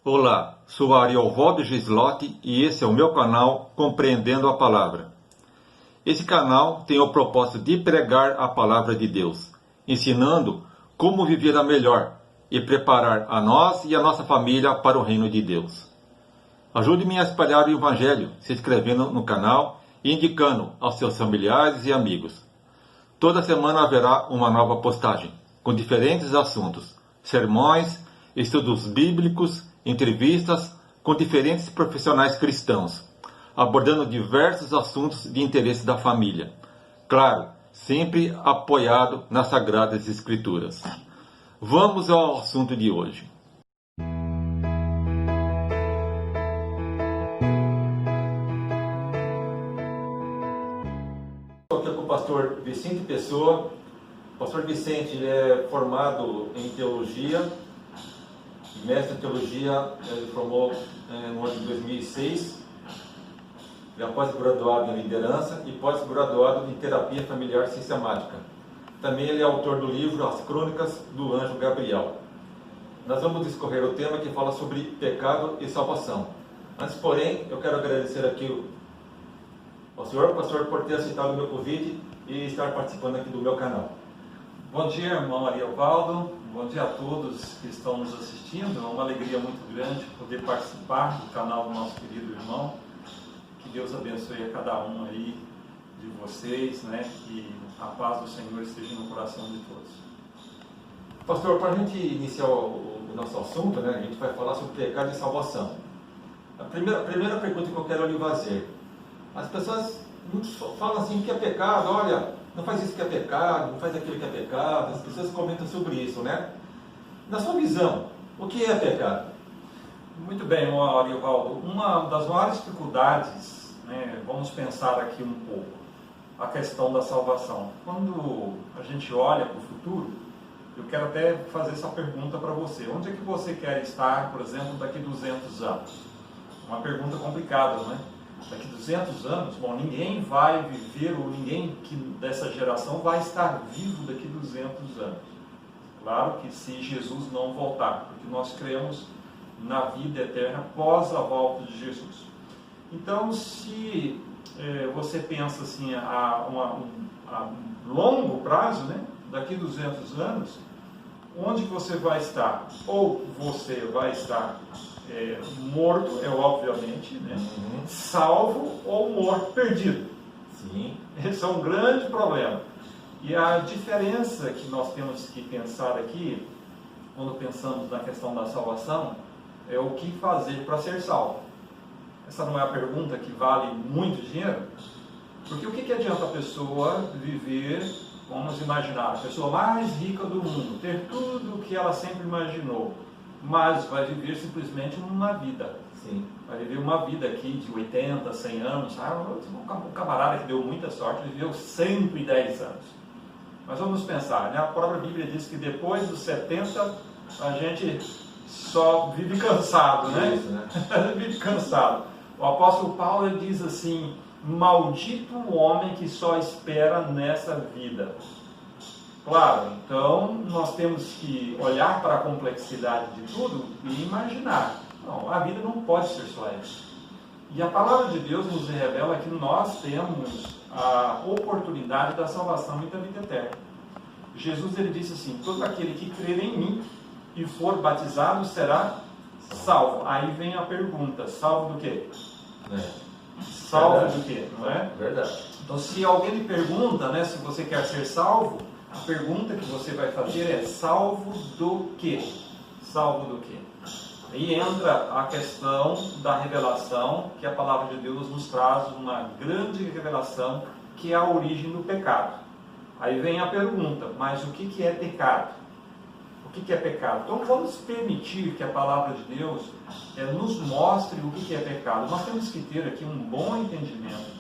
Olá, sou Ariovaldo Gislotti e esse é o meu canal Compreendendo a Palavra. Esse canal tem o propósito de pregar a Palavra de Deus, ensinando como viver a melhor e preparar a nós e a nossa família para o reino de Deus. Ajude-me a espalhar o Evangelho, se inscrevendo no canal e indicando aos seus familiares e amigos. Toda semana haverá uma nova postagem, com diferentes assuntos, sermões, estudos bíblicos, entrevistas com diferentes profissionais cristãos, abordando diversos assuntos de interesse da família. Claro, sempre apoiado nas Sagradas Escrituras. Vamos ao assunto de hoje. Estou aqui com o pastor Vicente Pessoa. O pastor Vicente ele é formado em teologia, mestre em teologia, ele formou no ano de 2006, ele é pós-graduado em liderança e pós-graduado em terapia familiar sistemática. Também ele é autor do livro As Crônicas do Anjo Gabriel. Nós vamos discorrer o tema que fala sobre pecado e salvação. Antes, porém, eu quero agradecer aqui ao senhor, pastor, por ter aceitado o meu convite e estar participando aqui do meu canal. Bom dia, irmão Ariovaldo. Bom dia a todos que estão nos assistindo. É uma alegria muito grande poder participar do canal do nosso querido irmão. Que Deus abençoe a cada um aí de vocês, né? Que a paz do Senhor esteja no coração de todos. Pastor, para a gente iniciar o nosso assunto, né? A gente vai falar sobre pecado e salvação. A primeira pergunta que eu quero lhe fazer. As pessoas falam assim que é pecado, olha, não faz isso que é pecado, não faz aquilo que é pecado. As pessoas comentam sobre isso, né? Na sua visão, o que é pecado? Muito bem, irmão Ariovaldo. Uma das maiores dificuldades, né, vamos pensar aqui um pouco, a questão da salvação. Quando a gente olha para o futuro, eu quero até fazer essa pergunta para você. Onde é que você quer estar, por exemplo, daqui 200 anos? Uma pergunta complicada, né? Daqui 200 anos, bom, ninguém vai viver, ou ninguém dessa geração vai estar vivo daqui 200 anos. Claro que se Jesus não voltar, porque nós cremos na vida eterna após a volta de Jesus. Então, se você pensa assim a longo prazo, né, daqui 200 anos, onde você vai estar? Ou você vai estar morto, obviamente, né? Salvo ou morto, perdido. Sim. Esse é um grande problema. E a diferença que nós temos que pensar aqui, quando pensamos na questão da salvação, é o que fazer para ser salvo. Essa não é a pergunta que vale muito dinheiro? Porque o que adianta a pessoa viver, vamos imaginar, a pessoa mais rica do mundo, ter tudo o que ela sempre imaginou, mas vai viver simplesmente uma vida. Sim. Vai viver uma vida aqui de 80, 100 anos. Um camarada que deu muita sorte viveu 110 anos. Mas vamos pensar, né? A própria Bíblia diz que depois dos 70 a gente só vive cansado, né? Isso, né? Vive cansado. O apóstolo Paulo ele diz assim: maldito o homem que só espera nessa vida. Claro, então nós temos que olhar para a complexidade de tudo e imaginar. Não, a vida não pode ser só essa. E a palavra de Deus nos revela que nós temos a oportunidade da salvação e da vida eterna. Jesus ele disse assim: todo aquele que crer em mim e for batizado será salvo. Aí vem a pergunta: salvo do quê? Salvo Verdade. do quê? Não é? Verdade. Então, se alguém lhe pergunta, né, se você quer ser salvo, a pergunta que você vai fazer é: salvo do quê? Salvo do quê? Aí entra a questão da revelação, que a palavra de Deus nos traz uma grande revelação, que é a origem do pecado. Aí vem a pergunta: mas o que é pecado? O que é pecado? Então vamos permitir que a palavra de Deus nos mostre o que é pecado. Nós temos que ter aqui um bom entendimento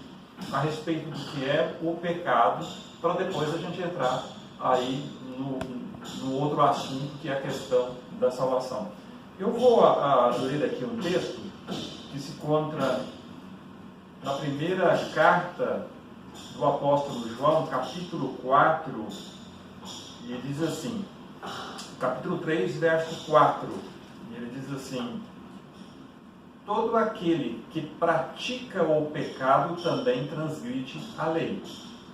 a respeito do que é o pecado, para depois a gente entrar aí no outro assunto, que é a questão da salvação. Eu vou ler aqui um texto que se encontra na primeira carta do apóstolo João, capítulo 4, e diz assim, capítulo 3, verso 4, ele diz assim: todo aquele que pratica o pecado também transgride a lei,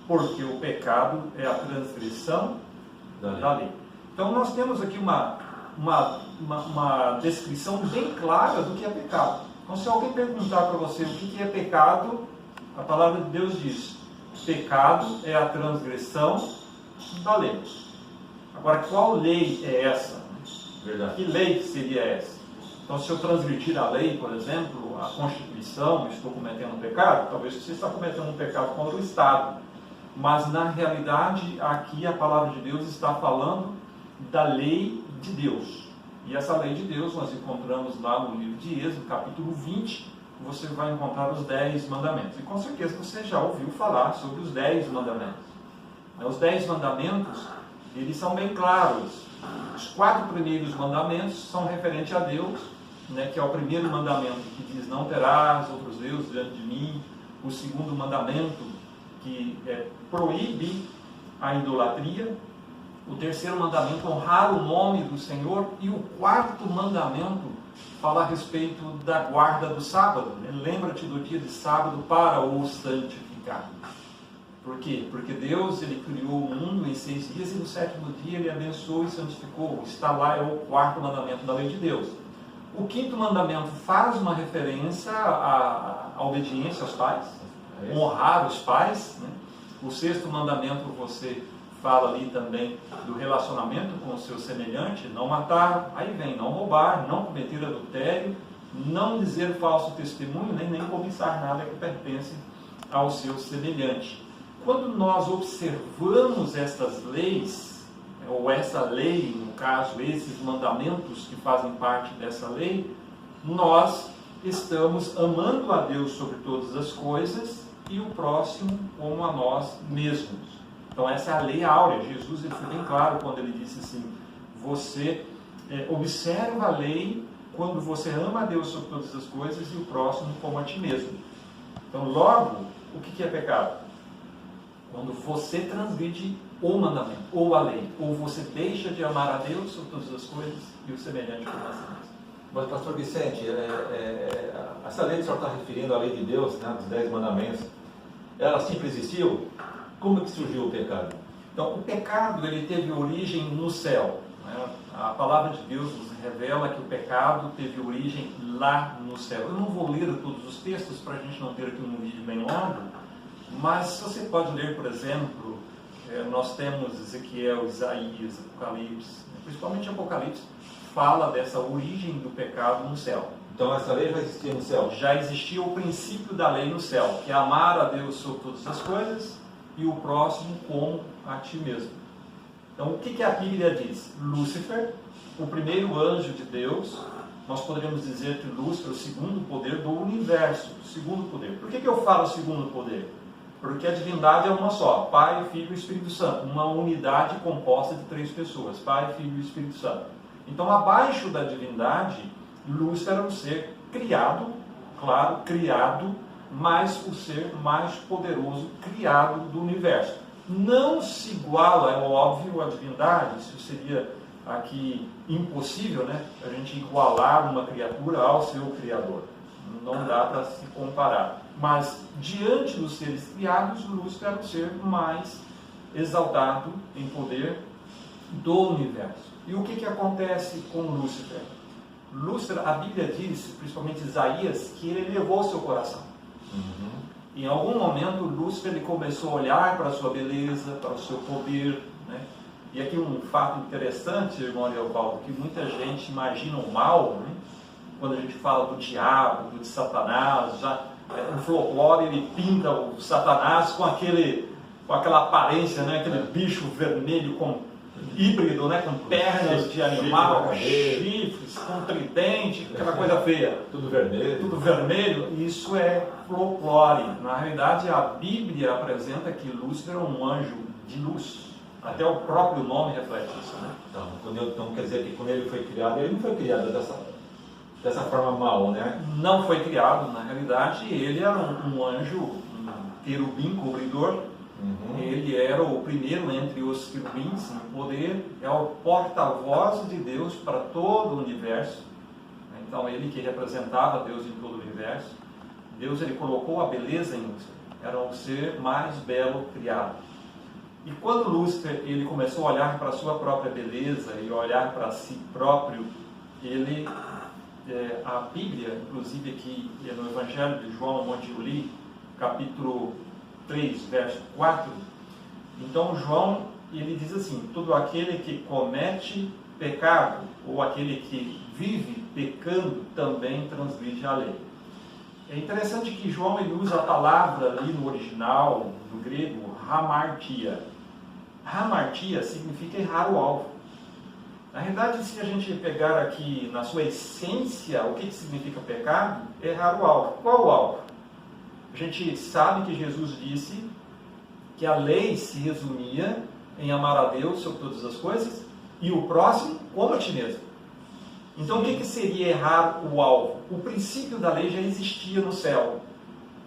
porque o pecado é a transgressão da lei. Então nós temos aqui uma descrição bem clara do que é pecado. Então se alguém perguntar para você o que é pecado, a palavra de Deus diz: pecado é a transgressão da lei. Agora, qual lei é essa? Verdade. Que lei seria essa? Então, se eu transgredir a lei, por exemplo, a Constituição, estou cometendo um pecado, talvez você está cometendo um pecado contra o Estado. Mas, na realidade, aqui a palavra de Deus está falando da lei de Deus. E essa lei de Deus nós encontramos lá no livro de Êxodo, capítulo 20, você vai encontrar os 10 mandamentos. E com certeza você já ouviu falar sobre os 10 mandamentos. Os 10 mandamentos, eles são bem claros. Os 4 primeiros mandamentos são referentes a Deus, né, que é o primeiro mandamento que diz: não terás outros deuses diante de mim. O segundo mandamento, que proíbe a idolatria. O terceiro mandamento, honrar o nome do Senhor. E o quarto mandamento fala a respeito da guarda do sábado, né? Lembra-te do dia de sábado para o santificar. Por quê? Porque Deus, Ele criou o mundo em 6 dias e no 7º dia Ele abençoou e santificou. Está lá, é o quarto mandamento da lei de Deus. O 5º mandamento faz uma referência à obediência aos pais, honrar os pais, né? O 6º mandamento você fala ali também do relacionamento com o seu semelhante: não matar, aí vem, não roubar, não cometer adultério, não dizer falso testemunho, nem cobiçar nada que pertence ao seu semelhante. Quando nós observamos estas leis, ou essa lei, no caso, esses mandamentos que fazem parte dessa lei, nós estamos amando a Deus sobre todas as coisas e o próximo como a nós mesmos. Então essa é a lei áurea. Jesus, ele foi bem claro quando ele disse assim: você observa a lei quando você ama a Deus sobre todas as coisas e o próximo como a ti mesmo. Então logo, o que é pecado? Quando você transgride o mandamento, ou a lei, ou você deixa de amar a Deus sobre todas as coisas e o semelhante como a si mesmo. Mas, pastor Vicente, essa lei que o senhor está referindo à lei de Deus, né, dos 10 mandamentos, ela sempre existiu? Como que surgiu o pecado? Então, o pecado, ele teve origem no céu, né? A palavra de Deus nos revela que o pecado teve origem lá no céu. Eu não vou ler todos os textos para a gente não ter aqui um vídeo bem longo, mas você pode ler, por exemplo, nós temos Ezequiel, Isaías, Apocalipse, principalmente Apocalipse, fala dessa origem do pecado no céu. Então essa lei já existia no céu? Já existia o princípio da lei no céu, que é amar a Deus sobre todas as coisas e o próximo como a ti mesmo. Então o que a Bíblia diz? Lúcifer, o primeiro anjo de Deus, nós poderíamos dizer que Lúcifer é o segundo poder do universo, o segundo poder. Por que eu falo segundo poder? Porque a divindade é uma só: Pai, Filho e Espírito Santo, uma unidade composta de 3 pessoas, Pai, Filho e Espírito Santo. Então, abaixo da divindade, Lúcifer é um ser criado, claro, criado, mas o ser mais poderoso criado do universo. Não se iguala, é óbvio, à divindade. Isso seria aqui impossível, né? A gente igualar uma criatura ao seu Criador. Não dá para se comparar. Mas, diante dos seres criados, Lúcifer é o ser mais exaltado em poder do universo. E o que acontece com Lúcifer? Lúcifer, a Bíblia diz, principalmente Isaías, que ele elevou o seu coração. Em algum momento, Lúcifer ele começou a olhar para a sua beleza, para o seu poder, né? E aqui um fato interessante, irmão Leovaldo, que muita gente imagina o mal, né? Quando a gente fala do diabo, de Satanás, já no folclore ele pinta o Satanás com aquela aparência, né? Aquele bicho vermelho híbrido, né? Com pernas de animal, com chifres, com tridente, aquela coisa feia. Tudo vermelho. Tudo vermelho. Isso é folclore. Na realidade, a Bíblia apresenta que Lúcifer é um anjo de luz. Até o próprio nome reflete isso, né? Então quer dizer que quando ele foi criado, ele não foi criado dessa forma mal, né? Não foi criado, na realidade, ele era um anjo, um querubim cobridor. Ele era o primeiro entre os querubins em poder, é o porta-voz de Deus para todo o universo. então ele que representava Deus em todo o universo, Deus ele colocou a beleza em Lúcifer, era o ser mais belo criado. E quando Lúcifer ele começou a olhar para a sua própria beleza e olhar para si próprio, ele, a Bíblia, inclusive aqui no Evangelho de João, onde eu li, capítulo 3, verso 4, então João ele diz assim: todo aquele que comete pecado, ou aquele que vive pecando, também transgride a lei. É interessante que João ele usa a palavra ali no original, no grego, hamartia. Hamartia significa errar o alvo. Na realidade, se a gente pegar aqui na sua essência, o que significa pecado? Errar o alvo. Qual o alvo? A gente sabe que Jesus disse que a lei se resumia em amar a Deus sobre todas as coisas e o próximo como a ti mesmo. Então, o que seria errar o alvo? O princípio da lei já existia no céu.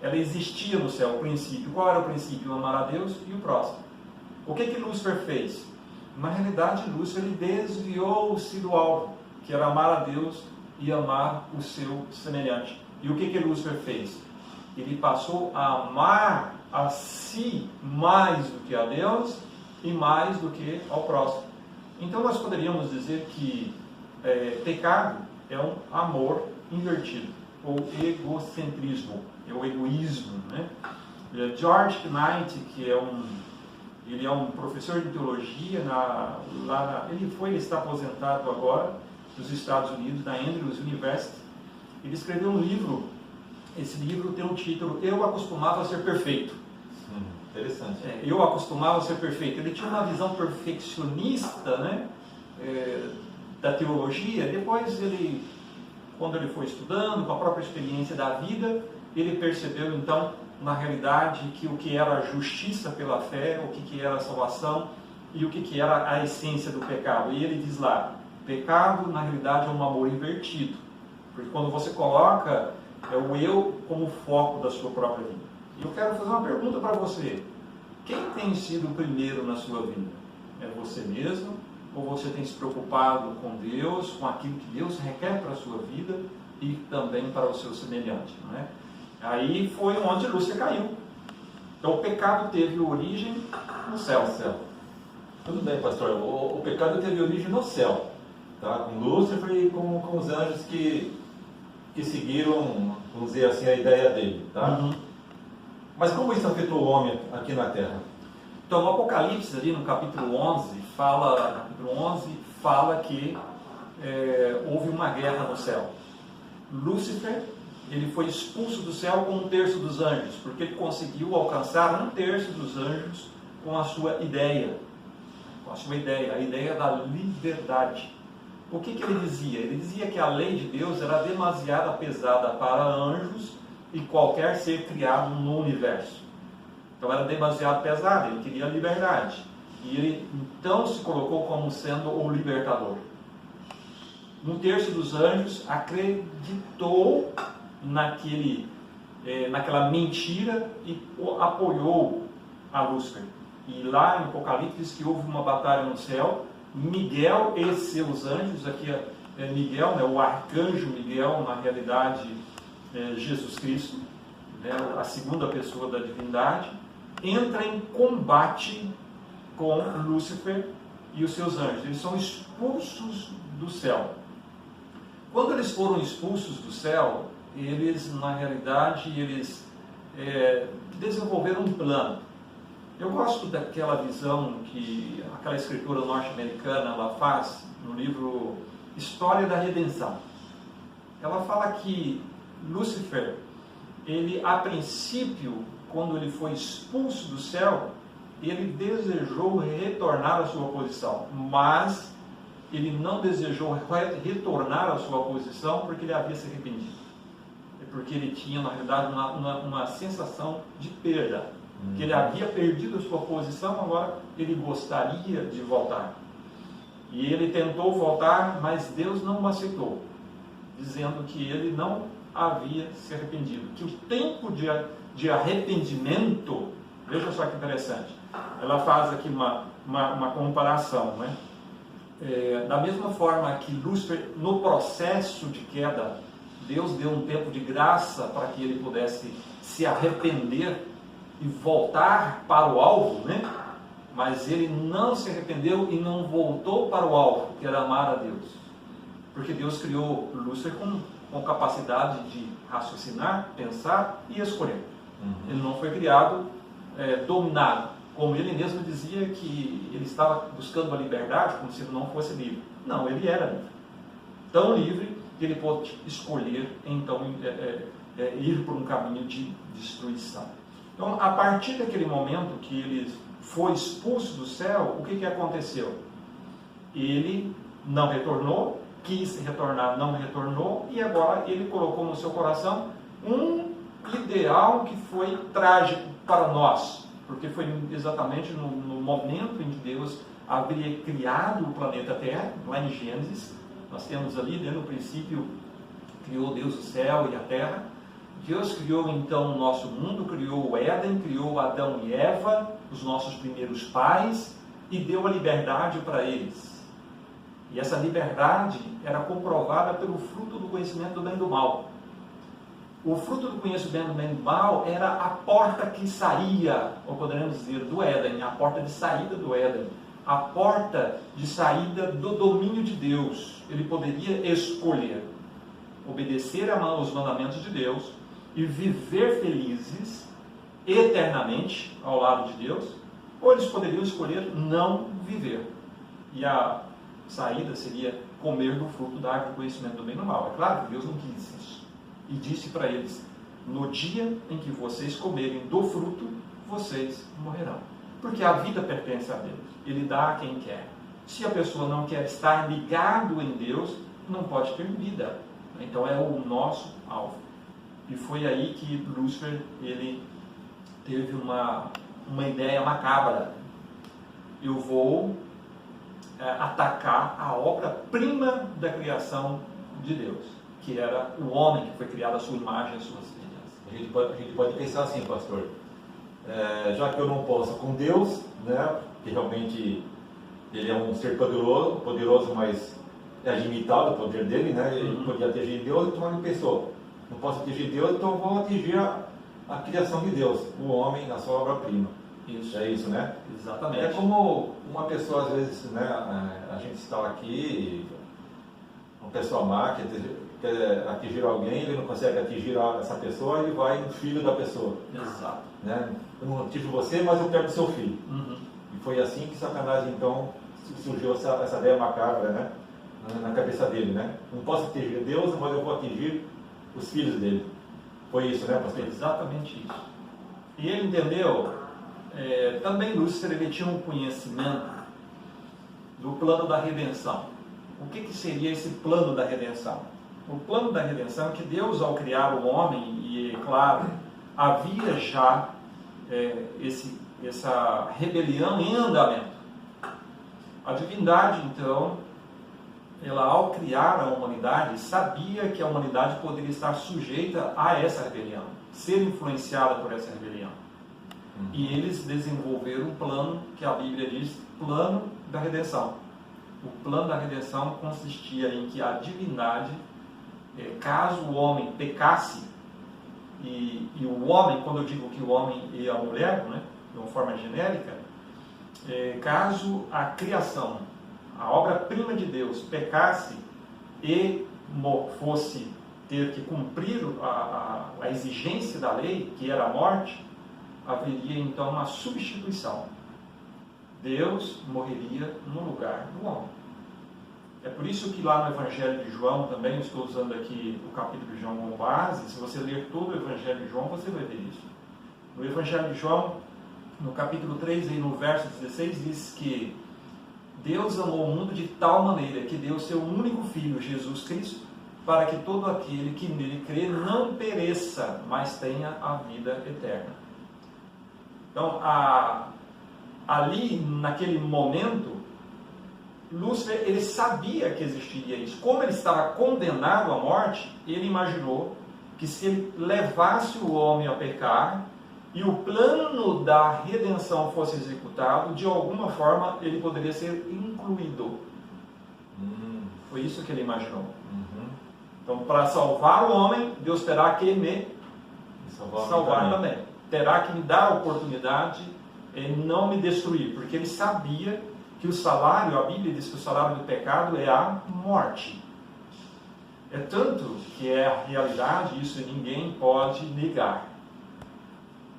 Ela existia no céu, o princípio. Qual era o princípio? Amar a Deus e o próximo. O que Lúcifer fez? Na realidade, Lúcifer ele desviou-se do alvo, que era amar a Deus e amar o seu semelhante. E o que Lúcifer fez? Ele passou a amar a si mais do que a Deus e mais do que ao próximo. Então, nós poderíamos dizer que pecado é um amor invertido, ou egocentrismo, é o egoísmo, né? George Knight, que ele é um professor de teologia, ele está aposentado agora, nos Estados Unidos, na Andrews University. Ele escreveu um livro, esse livro tem o título Eu Acostumava a Ser Perfeito. Interessante. Eu acostumava a ser perfeito. Ele tinha uma visão perfeccionista, né, da teologia. Depois, quando ele foi estudando, com a própria experiência da vida, ele percebeu, então, na realidade, que o que era a justiça pela fé, o que era a salvação e o que era a essência do pecado. E ele diz lá, pecado, na realidade, é um amor invertido. Porque quando você coloca o eu como foco da sua própria vida. E eu quero fazer uma pergunta para você. Quem tem sido o primeiro na sua vida? É você mesmo? Ou você tem se preocupado com Deus, com aquilo que Deus requer para a sua vida e também para o seu semelhante? Não é? Aí foi onde Lúcifer caiu. Então o pecado teve origem no céu. Tudo bem, pastor. O pecado teve origem no céu, tá? Com Lúcifer e com os anjos que seguiram, vamos dizer assim, a ideia dele. Tá? Uhum. Mas como isso afetou o homem aqui na Terra? Então, no Apocalipse, ali no capítulo 11, fala que houve uma guerra no céu. Lúcifer, ele foi expulso do céu com 1/3 dos anjos, porque ele conseguiu alcançar 1/3 dos anjos com a sua ideia. A ideia da liberdade. O que ele dizia? Ele dizia que a lei de Deus era demasiado pesada para anjos e qualquer ser criado no universo. Então era demasiado pesado, ele queria liberdade. E ele então se colocou como sendo o libertador. 1/3 dos anjos acreditou naquela mentira e apoiou a Lúcifer. E lá em Apocalipse diz que houve uma batalha no céu. Miguel e seus anjos, aqui é Miguel, né, o arcanjo Miguel, na realidade Jesus Cristo, né, a segunda pessoa da divindade, entra em combate com Lúcifer e os seus anjos. Eles são expulsos do céu. Quando eles foram expulsos do céu, eles, na realidade, desenvolveram um plano. Eu gosto daquela visão que aquela escritora norte-americana ela faz no livro História da Redenção. Ela fala que Lúcifer, ele a princípio, quando ele foi expulso do céu, ele desejou retornar à sua posição, mas ele não desejou retornar à sua posição porque ele havia se arrependido. É porque ele tinha, na realidade, uma sensação de perda. Que ele havia perdido a sua posição, agora ele gostaria de voltar. E ele tentou voltar, mas Deus não o aceitou, dizendo que ele não havia se arrependido. Que o tempo de arrependimento, veja só que interessante, ela faz aqui uma comparação, né? Da mesma forma que Lúcifer, no processo de queda, Deus deu um tempo de graça para que ele pudesse se arrepender e voltar para o alvo, né? Mas ele não se arrependeu e não voltou para o alvo, que era amar a Deus. Porque Deus criou Lúcifer com capacidade de raciocinar, pensar e escolher. Ele não foi criado dominado. Como ele mesmo dizia que ele estava buscando a liberdade, como se ele não fosse livre. Não, ele era livre. Tão livre que ele pôde escolher, então, ir por um caminho de destruição. Então, a partir daquele momento que ele foi expulso do céu, o que aconteceu? Ele não retornou, quis retornar, não retornou, e agora ele colocou no seu coração um ideal que foi trágico para nós, porque foi exatamente no momento em que Deus havia criado o planeta Terra, lá em Gênesis. Nós temos ali, no princípio, criou Deus o céu e a terra. Deus criou então o nosso mundo, criou o Éden, criou Adão e Eva, os nossos primeiros pais, e deu a liberdade para eles. E essa liberdade era comprovada pelo fruto do conhecimento do bem e do mal. O fruto do conhecimento do bem e do mal era a porta que saía, ou poderíamos dizer, do Éden, a porta de saída do Éden, a porta de saída do domínio de Deus. Ele poderia escolher obedecer aos mandamentos de Deus e viver felizes eternamente ao lado de Deus, ou eles poderiam escolher não viver. E a saída seria comer do fruto da árvore do conhecimento do bem e do mal. É claro que Deus não quis isso. E disse para eles: no dia em que vocês comerem do fruto, vocês morrerão. Porque a vida pertence a Deus. Ele dá a quem quer. Se a pessoa não quer estar ligado em Deus, não pode ter vida. Então é o nosso alvo. E foi aí que Lúcifer, ele teve uma ideia macabra. Eu vou atacar a obra-prima da criação de Deus, que era o homem, que foi criado à sua imagem e às suas semelhanças. A gente pode pensar assim, pastor, já que eu não posso com Deus, né, que realmente ele é um ser poderoso, mas é limitado o poder dele, né, ele podia atingir Deus, então ele pensou: não posso atingir Deus, então vou atingir a criação de Deus, o homem na sua obra-prima. Isso. É isso, né? Exatamente. É como uma pessoa, às vezes, né, a gente está aqui, uma pessoa má quer atingir alguém, ele não consegue atingir essa pessoa, ele vai no filho da pessoa. Exato. Né? Eu não atingo você, mas eu pego o seu filho. E foi assim que Satanás, então, surgiu essa ideia macabra, né, na cabeça dele, né? Não posso atingir Deus, mas eu vou atingir os filhos dele. Foi isso, né, pastor? Exatamente isso. E ele entendeu, também Lúcifer, ele tinha um conhecimento do plano da redenção. O que seria esse plano da redenção? O plano da redenção é que Deus, ao criar o homem, e claro, havia já essa rebelião em andamento. A divindade, então, ela, ao criar a humanidade, sabia que a humanidade poderia estar sujeita a essa rebelião, ser influenciada por essa rebelião. E eles desenvolveram um plano que a Bíblia diz, plano da redenção. O plano da redenção consistia em que a divindade, caso o homem pecasse, e o homem, quando eu digo que o homem e a mulher, né, de uma forma genérica, caso a criação, a obra-prima de Deus, pecasse e fosse ter que cumprir a exigência da lei, que era a morte, haveria então uma substituição. Deus morreria no lugar do homem. É por isso que lá no Evangelho de João, também eu estou usando aqui o capítulo de João como base, se você ler todo o Evangelho de João, você vai ver isso. No Evangelho de João, no capítulo 3, e no verso 16, diz que Deus amou o mundo de tal maneira que deu seu único Filho, Jesus Cristo, para que todo aquele que nele crê não pereça, mas tenha a vida eterna. Então, ali, naquele momento, Lúcifer, ele sabia que existiria isso. Como ele estava condenado à morte, ele imaginou que se ele levasse o homem a pecar e o plano da redenção fosse executado, de alguma forma ele poderia ser incluído. Foi isso que ele imaginou. Então, para salvar o homem, Deus terá que me salvar também. Terá que me dar a oportunidade e não me destruir, porque ele sabia que o salário, a Bíblia diz que o salário do pecado é a morte. É tanto que é a realidade, isso ninguém pode negar.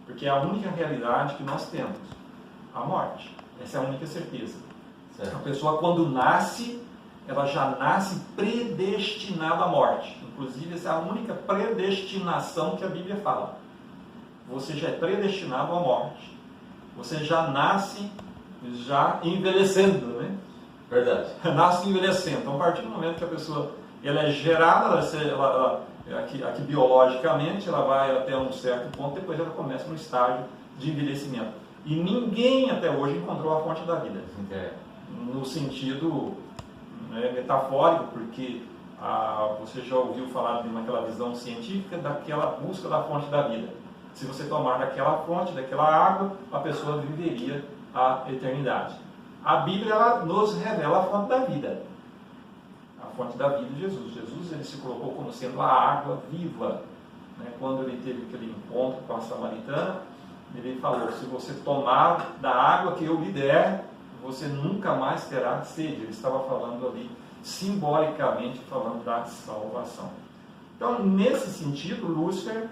Porque é a única realidade que nós temos, a morte. Essa é a única certeza. Certo. A pessoa, quando nasce, ela já nasce predestinada à morte. Inclusive, essa é a única predestinação que a Bíblia fala. Você já é predestinado à morte. Você já nasce já envelhecendo, né? Verdade. Nasce envelhecendo. Então, a partir do momento que a pessoa ela é gerada, aqui biologicamente, ela vai até um certo ponto, depois ela começa no estágio de envelhecimento. E ninguém até hoje encontrou a fonte da vida. No sentido metafórico, porque você já ouviu falar de naquela visão científica daquela busca da fonte da vida. Se você tomar daquela fonte, daquela água, a pessoa viveria a eternidade. A Bíblia ela nos revela a fonte da vida. A fonte da vida de Jesus. Jesus ele se colocou como sendo a água viva. Quando ele teve aquele encontro com a samaritana, ele falou: se você tomar da água que eu lhe der, você nunca mais terá sede. Ele estava falando ali, simbolicamente, falando da salvação. Então, nesse sentido, Lúcifer,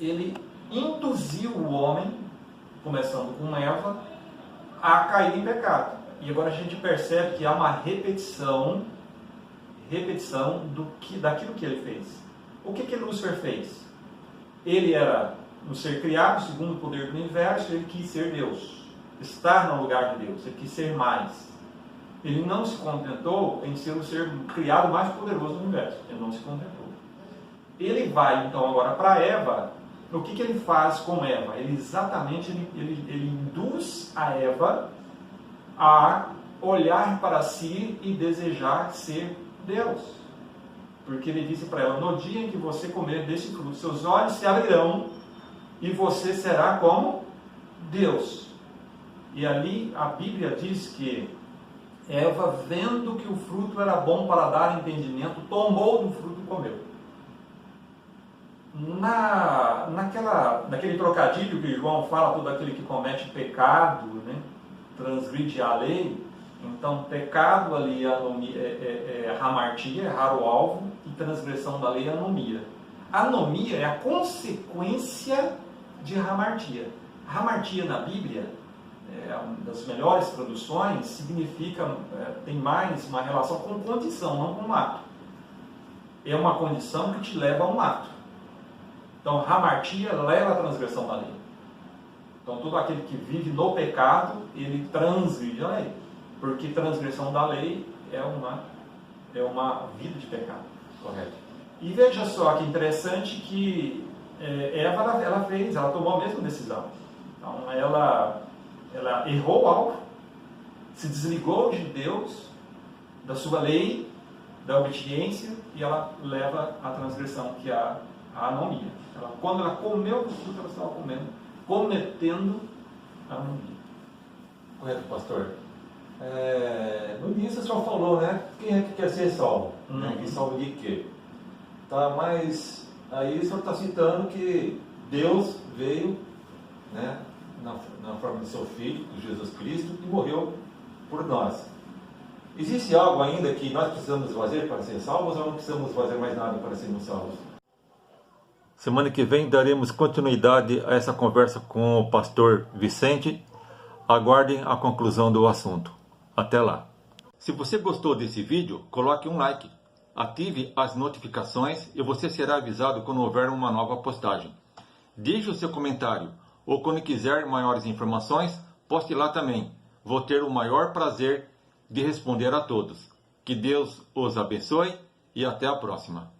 ele induziu o homem, começando com Eva, a cair em pecado. E agora a gente percebe que há uma repetição daquilo que ele fez. O que Lúcifer fez? Ele era um ser criado segundo o poder do universo, ele quis ser Deus, estar no lugar de Deus, ele quis ser mais. Ele não se contentou em ser o ser criado mais poderoso do universo, ele não se contentou. Ele vai então agora para Eva. O que ele faz com Eva? Ele induz a Eva a olhar para si e desejar ser Deus. Porque ele disse para ela: no dia em que você comer desse fruto, seus olhos se abrirão e você será como Deus. E ali a Bíblia diz que Eva, vendo que o fruto era bom para dar entendimento, tomou do fruto e comeu. Naquele trocadilho que João fala, todo aquele que comete pecado, transgride a lei. Então, pecado ali é hamartia, é errar o alvo, e transgressão da lei é anomia. Anomia é a consequência de hamartia. Hamartia na Bíblia, uma das melhores traduções, significa, tem mais uma relação com condição, não com um ato. É uma condição que te leva a um ato. Então, hamartia leva à transgressão da lei. Então, todo aquele que vive no pecado, ele transgride a lei. Porque transgressão da lei é uma vida de pecado. Correto. E veja só que interessante que Eva, ela tomou a mesma decisão. Então, ela errou o alvo, se desligou de Deus, da sua lei, da obediência, e ela leva à transgressão, que é a anomia. Quando ela comeu do fruto, ela estava cometendo a anomia. Correto, pastor. No início o senhor falou, quem é que quer ser salvo? Que salvo de quê? Mas aí o senhor está citando que Deus veio, na forma de seu Filho, de Jesus Cristo, e morreu por nós. Existe algo ainda que nós precisamos fazer para ser salvos, ou não precisamos fazer mais nada para sermos salvos? Semana que vem daremos continuidade a essa conversa com o pastor Vicente. Aguardem a conclusão do assunto. Até lá. Se você gostou desse vídeo, coloque um like. Ative as notificações e você será avisado quando houver uma nova postagem. Deixe o seu comentário ou quando quiser maiores informações, poste lá também. Vou ter o maior prazer de responder a todos. Que Deus os abençoe e até a próxima.